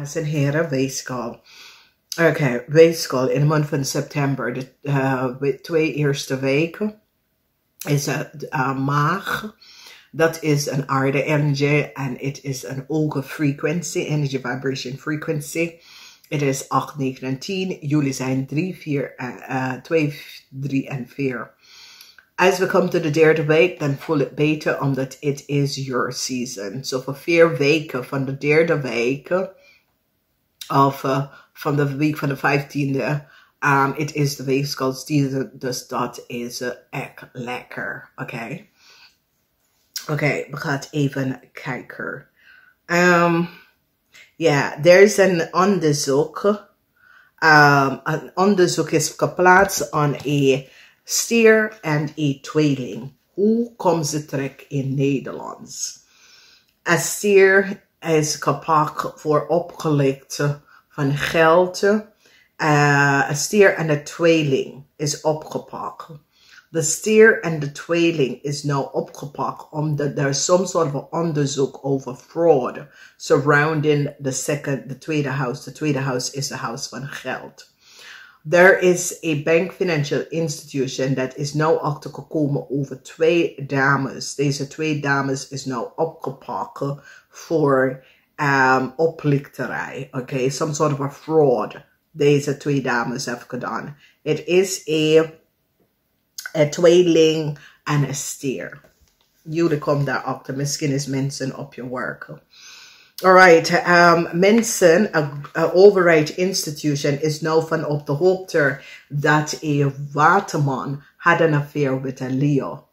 dames en heren, weegschaal. Oké, weegschaal in de maand van september, de 2 eerste weken, is het maag. Dat is een aarde energy en het is een ogen frequency, energy vibration frequency. Het is 8, 9 en 10. Jullie zijn 2, 3 en 4. As we come to the derde week, dan voel het beter, omdat it is your season. So voor 4 weken van de derde week, of van de week van de 15e, it is de weegschaal, dus dat is echt lekker. Oké. Oké, we gaan even kijken. Ja, er is een onderzoek. Een onderzoek is geplaatst aan een stier en een tweeling. Hoe komen ze terug in Nederlands? Een stier is gepakt voor opgelegd van geld. Een stier en een tweeling is opgepakt. De stier en de tweeling is nou opgepakt omdat er soms soort van onderzoek over fraud surrounding the tweede house. De tweede house is de house van geld. There is a bank financial institution that is nou achtergekomen over 2 dames. Deze 2 dames is nou opgepakt voor oplichterij. Oké, some sort of a fraud. Deze 2 dames hebben gedaan. Het is een tweeling en een stier. Jullie komen daarachter. Misschien is mensen op je werk. Alright, mensen, een overheid institution is nou van op de hoogte dat een waterman had een affair met een Leo.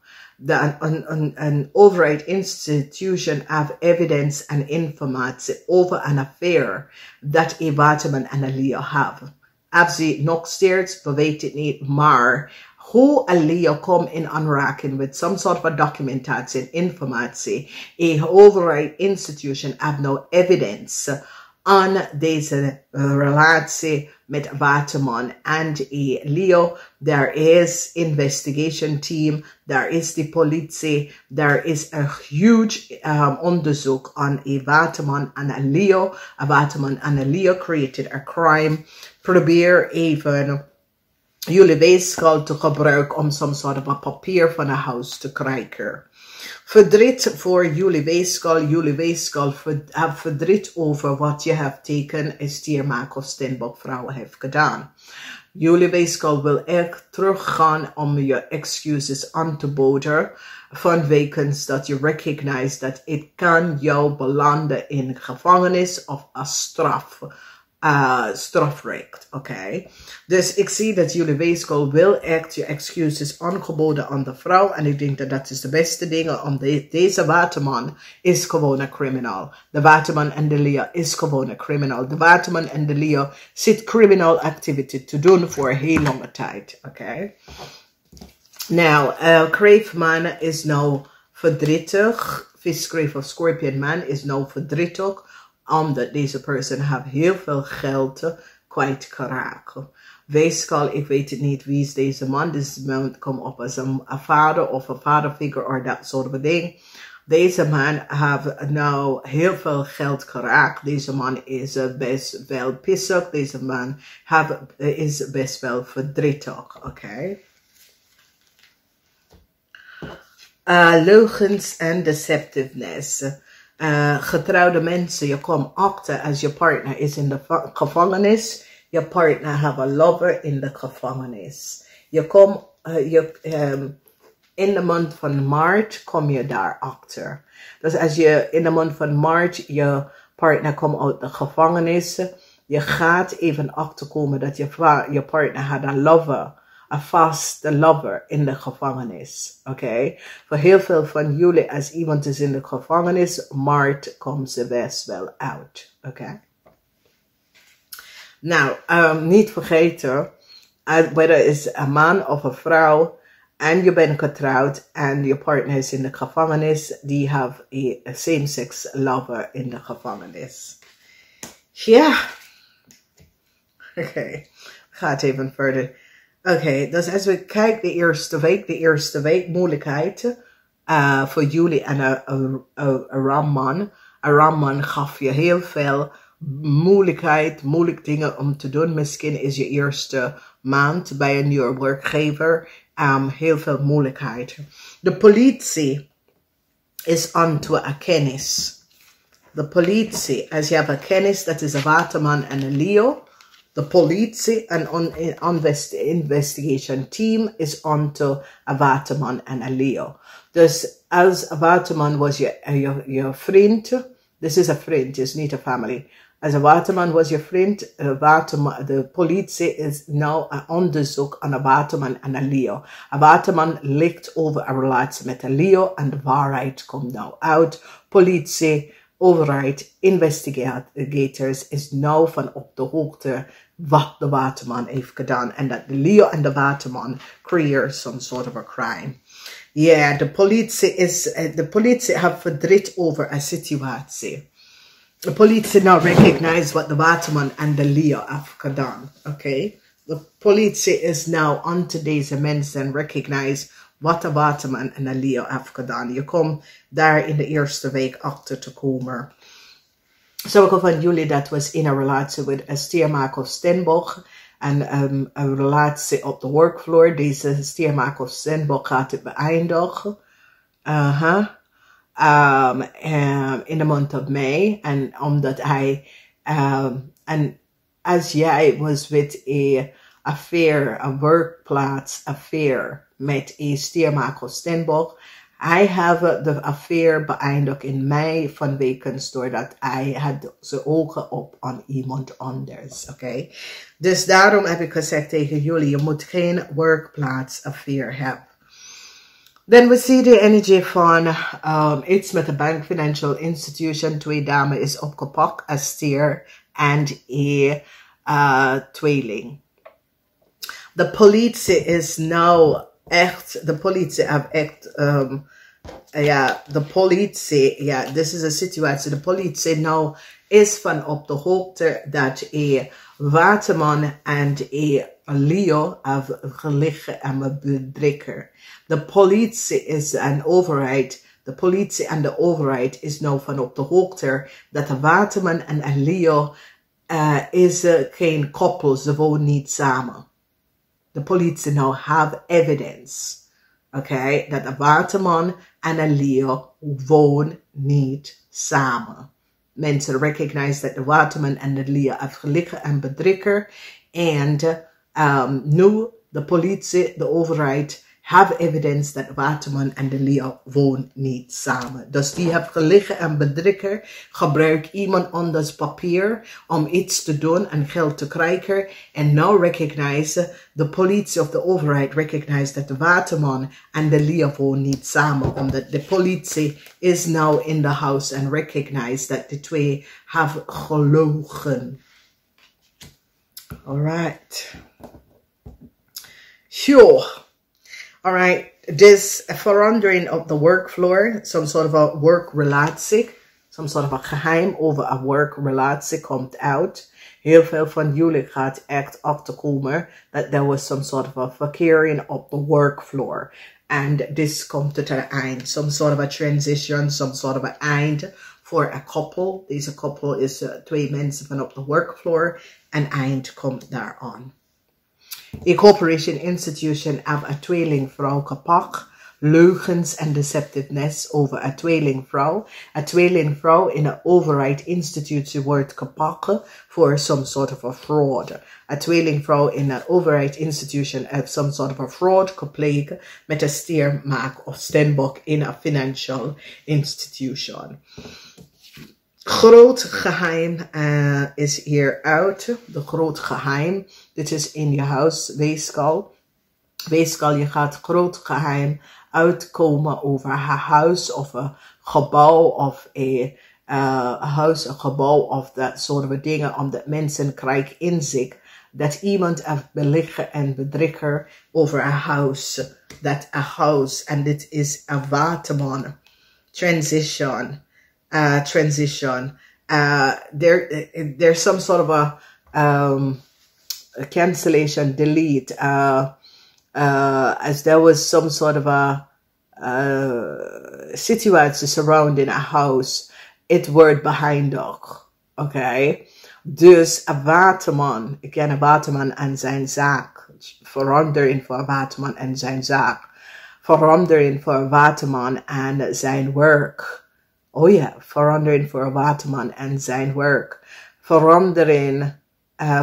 Een overheid institution have evidence en informatie over een affair dat een waterman en een Leo hebben. Of ze nog steeds, we weten het niet, maar hoe een Leo komt in aanraking met some sort of documentatie en informatie. Een overheid institution have no evidence aan deze relatie met waterman en een Leo. There is investigation team, there is de politie, there is a huge onderzoek aan een waterman en een Leo. Een waterman en een Leo created a crime. Probeer even jullie weegschaal te gebruiken om some sort of papier van een huis te krijgen. Verdriet voor jullie weegschaal verdriet over wat je hebt teken, een stiermaak of steenbok vrouw heeft gedaan. Jullie weegschaal wil echt teruggaan om je excuses aan te boden, vanwege dat je recognize dat het kan jou belanden in gevangenis of als strafrecht, oké. Dus ik zie dat jullie weegschaal wil echt je excuses aangeboden aan de vrouw. En ik denk dat dat is de beste ding. Omdat deze waterman is gewoon een criminal. De waterman en de Leo is gewoon een criminal. De waterman en de Leo zit criminal activity te doen voor een heel lange tijd, oké. Nou, Kreefman is nou verdrietig. Viskreef of Scorpion man is nou verdrietig, omdat deze persoon heeft heel veel geld kwijtgeraakt. Weegschaal, ik weet het niet wie is deze man. Deze man komt op als een vader of een vaderfiguur of dat soort of ding. Deze man heeft nou heel veel geld geraakt. Deze man is best wel pissig. Deze man is best wel verdrietig, oké. Leugens en deceptiveness. Getrouwde mensen, je komt achter als je partner is in de gevangenis. Je partner heeft een lover in de gevangenis. Je komt, in de maand van maart kom je daar achter. Dus als je in de maand van maart je partner komt uit de gevangenis, je gaat even achterkomen dat je partner had een lover. Een vaste lover in de gevangenis. Oké. Voor heel veel van jullie, als iemand is in de gevangenis, maart komt ze best wel uit. Oké. Nou, niet vergeten, whether het is een man of een vrouw, en je bent getrouwd en je partner is in de gevangenis, die have a same-sex lover in de gevangenis. Ja. Oké. Gaat even verder. Oké, dus als we kijken de eerste week moeilijkheid voor jullie en een ramman. Een ramman gaf je heel veel moeilijk dingen om te doen. Misschien is je eerste maand bij een nieuwe werkgever. Heel veel moeilijkheid. De politie is onto een kennis. De politie, als je hebt een kennis, dat is een waterman en een Leo. De politie en investigation team is onto een waterman en een Leo. Dus als een waterman was je vriend, this is een vriend, is niet een family. Als een waterman was je vriend, de politie is nou een onderzoek aan een waterman en een Leo. Een waterman ligt over een relatie met een Leo en de waarheid komt nou uit. Politie, overheid, investigators is nou van op de hoogte wat de waterman heeft gedaan. En dat de Leo en de waterman creëren some sort of a crime. Ja, de politie heeft verdriet over een situatie. De politie now recognize what the waterman and the Leo have gedaan. Okay? De politie is now onto deze mensen recognize wat de waterman en de Leo have gedaan. Je komt daar in de eerste week achter te komen. Sommige van jullie dat was in een relatie met een stiermaker of stenboog. En een relatie op de workfloor. Deze stiermaker of stenboog gaat het beëindigen. In de maand of mei. En omdat hij, en als jij was met een affair, een workplaats affair met een stiermaker of stenboog. Hij heeft de affair beëindigd in mei vanwege doordat hij had zijn ogen op aan iemand anders. Oké? Dus daarom heb ik gezegd tegen jullie, je moet geen workplaats affair hebben. Dan we see de energie van iets met een bank, financial institution. Twee dames is opgepakt, een stier en een tweeling. De politie is nou echt, de politie heeft echt, de politie, dit is een situatie, de politie nou is van op de hoogte dat een waterman en een Leo hebben gelegen en een bedrieger. De politie is een overheid, de politie en de overheid is nou van op de hoogte dat de waterman en een Leo is geen koppel, ze wonen niet samen. De politie nou have evidence, okay, dat de waterman en een Leo wonen niet samen. Mensen recognize dat de waterman en de Leo hebben gelegen en bedrieger. En nu de politie, de overheid, have evidence dat de waterman en de Leo wonen niet samen. Dus die hebben gelegen en bedrieger. Gebruik iemand anders papier om iets te doen en geld te krijgen. En now recognize, de politie of de overheid recognize dat de waterman en de Leo wonen niet samen. Omdat de politie is now in the house and recognize dat de twee have gelogen. Alright. Sure. Alright, this verandering op de workfloor, some sort of a workrelatie, some sort of a geheim over een workrelatie komt uit. Heel veel van jullie gaat echt achterkomen dat there was some sort of a verkering op de workfloor. And this komt tot een eind, some sort of a transition, some sort of a eind voor een koppel. Deze koppel is twee mensen van op de workfloor. Een eind komt daaraan. A corporation institution heeft een tweelingvrouw gepakt. Leugens en deceptiveness over een tweelingvrouw. Een tweelingvrouw in een overheid institutie wordt gepakt voor some sort of a fraud. Een tweelingvrouw in een overheid institution heeft some sort of a fraud gepleegd met een stiermaak of stenbock in een financial institution. Groot geheim is hier uit. De groot geheim. Dit is in je huis. WEEGSCHAAL. WEEGSCHAAL, je gaat groot geheim uitkomen over haar huis of een gebouw of een huis, een gebouw of dat soort van dingen. Omdat mensen krijgen inzicht dat iemand heeft beleggen en bedrieger over een huis. Dat een huis. En dit is een waterman. Transition. There's some sort of a cancellation, delete, as there was some sort of a situation surrounding a house, it word behind dog, okay? Dus een waterman, ik ken een waterman en zijn zaak. Verandering voor een waterman en zijn zaak. Verandering voor een waterman en zijn werk. Oh ja, verandering voor een waterman en zijn werk. Verandering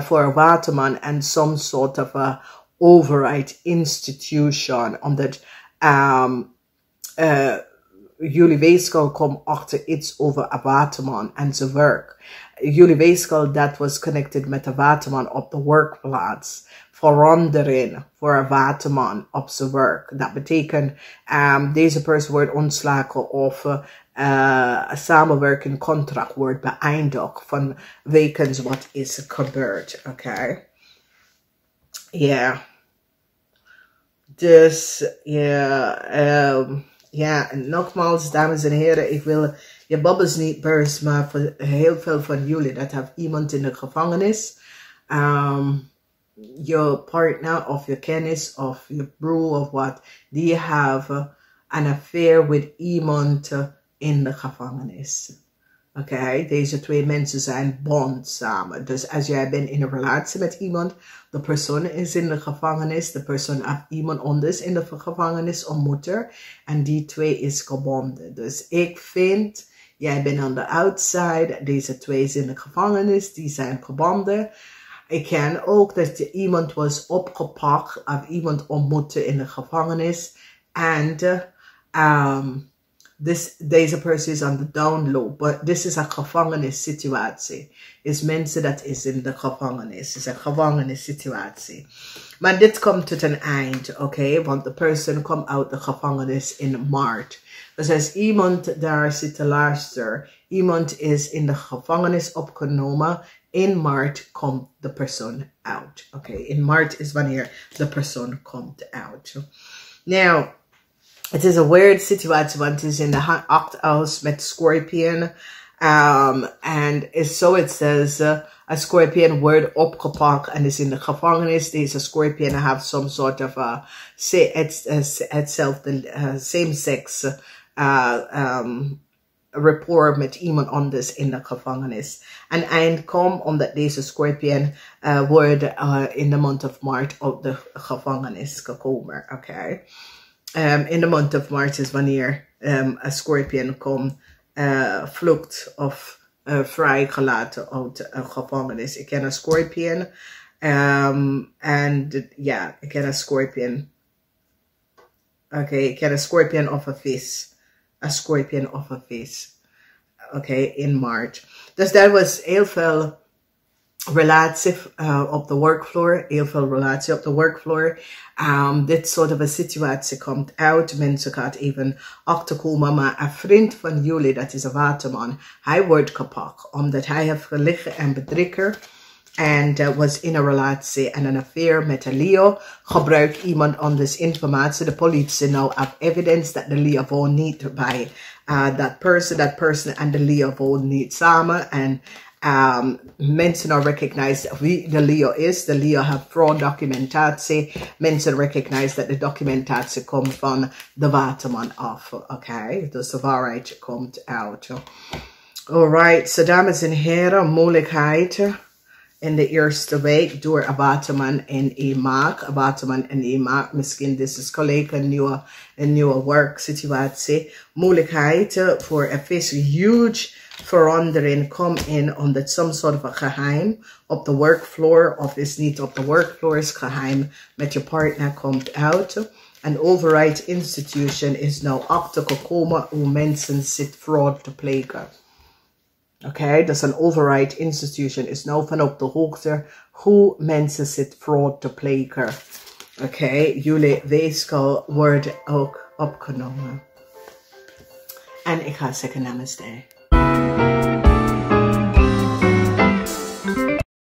voor een waterman en some sort of a override institution. Omdat jullie weeskal komt achter iets over een waterman en zijn werk. Jullie weeskal dat was connected met de waterman op de werkplaats. Verandering voor een waterman op zijn werk. Dat betekent deze persoon wordt ontslagen of een samenwerking contract wordt beëindigd vanwege wat is gebeurd. Oké. Ja. Dus ja, en nogmaals, dames en heren, ik wil je babbels niet burst, maar voor heel veel van jullie, dat heeft iemand in de gevangenis. Je partner of je kennis of je broer of wat, die hebben een affair met iemand in de gevangenis. Oké, deze twee mensen zijn bond samen. Dus als jij bent in een relatie met iemand, de persoon is in de gevangenis, de persoon heeft iemand anders in de gevangenis ontmoet en die twee is gebonden. Dus ik vind, jij bent aan de outside, deze twee zijn in de gevangenis, die zijn gebonden. Ik ken ook dat iemand was opgepakt of iemand ontmoette in de gevangenis en deze persoon is aan de download, but this is een gevangenissituatie. Is mensen dat is in de gevangenis. Is een gevangenissituatie. Maar dit komt tot een eind, oké? Want de persoon komt uit de gevangenis in maart. Dus als iemand daar zit te luisteren, iemand is in de gevangenis opgenomen, in maart komt de persoon uit. Oké, in maart is wanneer de persoon komt uit. Now, het is een weird situatie, want het is in de 8th house met Scorpion. And so it says, a Scorpion wordt opgepakt en is in de gevangenis. Deze Scorpion have some sort of same-sex rapport met iemand anders in de gevangenis. En eind komt omdat deze Scorpion wordt in de month of March op de gevangenis gekomen. Oké. In de month of March is wanneer een Scorpion komt, vlucht of vrijgelaten uit een gevangenis. Ik ken een Scorpion. En ja, ik ken een Scorpion. Oké, ik ken een Scorpion of een vis. Een Scorpion of een vis. Oké, in maart. Dus daar was heel veel relatie op de workvloer. Heel veel relatie op de workvloer. Dit soort van situatie komt uit. Mensen gaan even achterkomen. Maar een vriend van jullie, dat is een waterman. Hij wordt gepakt. Omdat hij heeft gelegen en bedrikker. En was in een relatie en een affair met een Leo. Gebruikt iemand anders informatie. De politie nou have evidence dat de Leo woont niet bij that person en de Leo woont niet samen. En mensen nou recognize wie de Leo is. De Leo heeft fraud documentatie. Mensen recognize dat de documentatie komt van de waterman af. Oké, dus de waarheid komt uit. Alright, so dames en heren, moeilijkheid in de eerste week door een waterman en een maag. Een waterman en een maag. Misschien dit is gelijk een nieuwe werksituatie. Moeilijkheid voor een vis. Huge verandering komt in omdat some sort of geheim op de workfloor of is niet op de workfloor is geheim met je partner komt uit. Een override institution is nou achtergekomen hoe mensen zit fraud te plegen. Oké, dus een override institution is nou van op de hoogte hoe mensen zit fraud te plegen. Oké, jullie weeskal wordt ook opgenomen. En ik ga zeggen namaste.